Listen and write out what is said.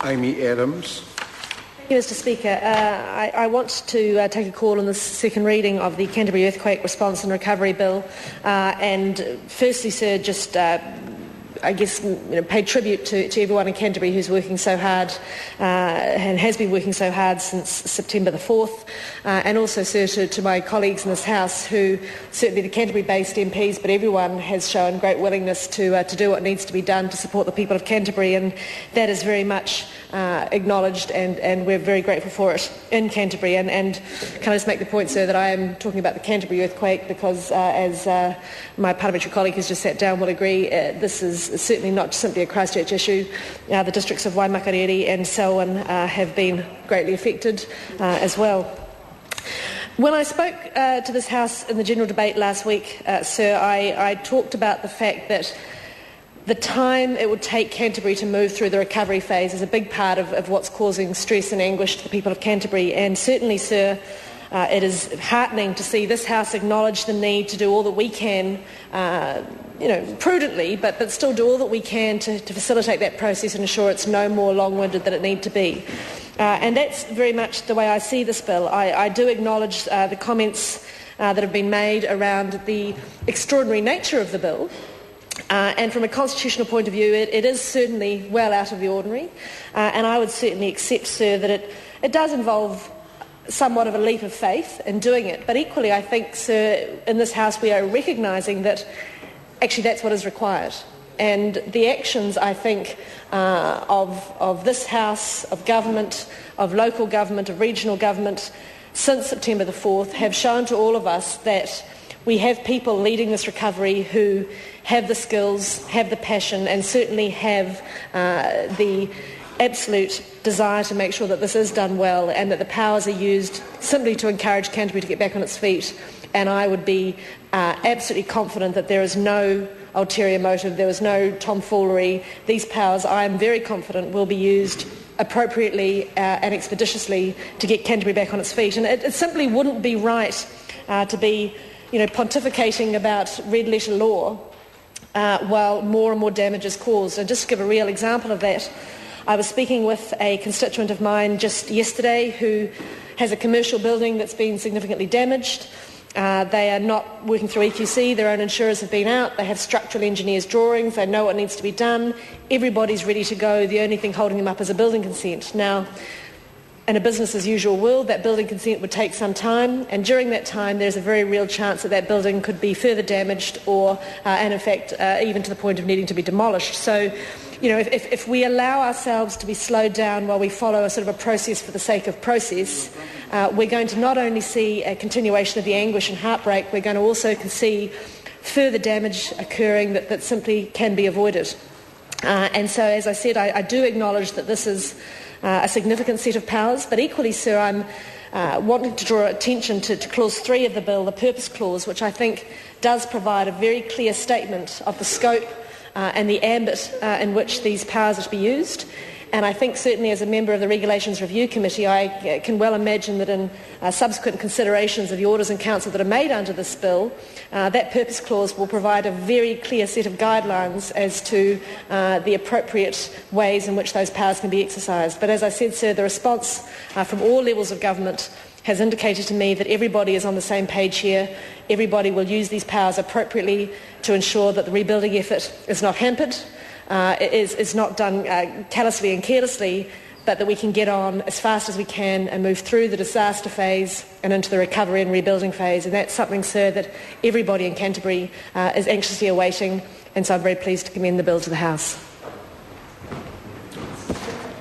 Amy Adams. Thank you, Mr Speaker. I want to take a call on the second reading of the Canterbury Earthquake Response and Recovery Bill. And firstly, sir, just pay tribute to everyone in Canterbury who's working so hard and has been working so hard since September the 4th. And also, sir, to my colleagues in this House who, certainly the Canterbury-based MPs, but everyone has shown great willingness to do what needs to be done to support the people of Canterbury, and that is very much acknowledged, and we're very grateful for it in Canterbury. And can I just make the point, sir, that I am talking about the Canterbury earthquake because, as my parliamentary colleague who's just sat down will agree, this is certainly not simply a Christchurch issue. The districts of Waimakariri and Selwyn have been greatly affected as well. When I spoke to this House in the general debate last week, sir, I talked about the fact that the time it would take Canterbury to move through the recovery phase is a big part of what's causing stress and anguish to the people of Canterbury. And certainly, sir, it is heartening to see this House acknowledge the need to do all that we can, prudently, but still do all that we can to facilitate that process and ensure it's no more long-winded than it need to be. And that's very much the way I see this bill. I do acknowledge the comments that have been made around the extraordinary nature of the bill. And from a constitutional point of view, it is certainly well out of the ordinary. And I would certainly accept, sir, that it does involve somewhat of a leap of faith in doing it. But equally, I think, sir, in this House we are recognising that actually that's what is required. And the actions, I think, of this House, of government, of local government, of regional government, since September the 4th have shown to all of us that we have people leading this recovery who have the skills, have the passion, and certainly have the absolute desire to make sure that this is done well and that the powers are used simply to encourage Canterbury to get back on its feet. And I would be absolutely confident that there is no ulterior motive, there is no tomfoolery. These powers, I am very confident, will be used appropriately and expeditiously to get Canterbury back on its feet. And it simply wouldn't be right to be pontificating about red-letter law while more and more damage is caused. And just to give a real example of that, I was speaking with a constituent of mine just yesterday who has a commercial building that's been significantly damaged. They are not working through EQC, their own insurers have been out, they have structural engineers' drawings, they know what needs to be done, everybody's ready to go, the only thing holding them up is a building consent. Now, in a business as usual world, that building consent would take some time, and during that time there's a very real chance that that building could be further damaged or, and in fact, even to the point of needing to be demolished. So, if we allow ourselves to be slowed down while we follow a sort of a process for the sake of process, we're going to not only see a continuation of the anguish and heartbreak, we're going to also see further damage occurring that simply can be avoided. And so, as I said, I do acknowledge that this is a significant set of powers, but equally, sir, I'm wanting to draw attention to Clause 3 of the bill, the Purpose Clause, which I think does provide a very clear statement of the scope and the ambit in which these powers are to be used. And I think certainly as a member of the Regulations Review Committee, I can well imagine that in subsequent considerations of the orders in council that are made under this bill, that purpose clause will provide a very clear set of guidelines as to the appropriate ways in which those powers can be exercised. But as I said, sir, the response from all levels of government has indicated to me that everybody is on the same page here. Everybody will use these powers appropriately to ensure that the rebuilding effort is not hampered, is not done callously and carelessly, but that we can get on as fast as we can and move through the disaster phase and into the recovery and rebuilding phase. And that's something, sir, that everybody in Canterbury is anxiously awaiting, and so I'm very pleased to commend the bill to the House.